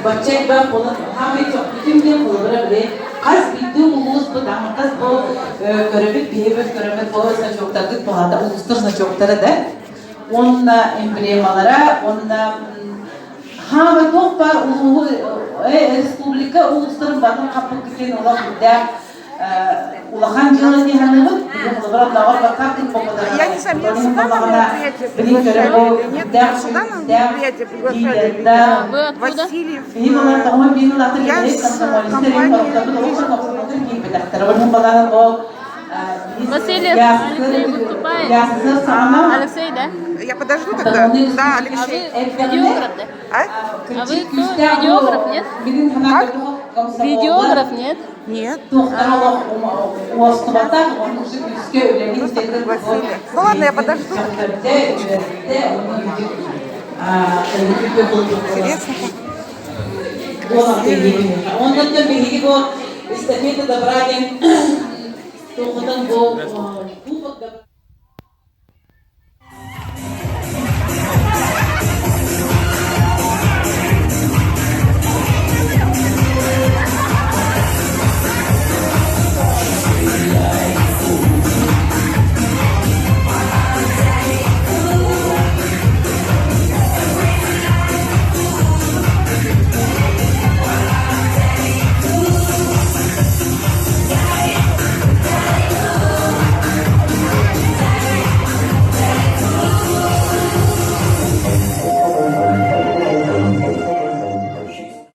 Бачай бак болот хамы çok bütün bulur bile kaz bildiği ulus bu dağın kaz bu körübüt biyebüt körübüt bu saçoktardık bu hata uluslar saçoktarı da onun emblemalara onun hamı çok var ulu respublika ulusların bakın kapı giden olan da улахан жылы не ханыбыт, бұрап лағар баққартын боқыда. Я не знаю, меня сюда на мероприятие приглашали или нет, меня сюда на мероприятие приглашали или нет. Вы откуда? Васильев. Я с компанией. Васильев Алексей выступает. Алексей, да? Я подожду тогда? Да, Алексей. Видеограф, да? А? А вы кто? Видеограф, нет? Как? Видеограф, нет? Нет. Василий. Ну ладно, я подожду. Интересно. Ondan da bilgi bu estafeta da bırakın. Tohudan bu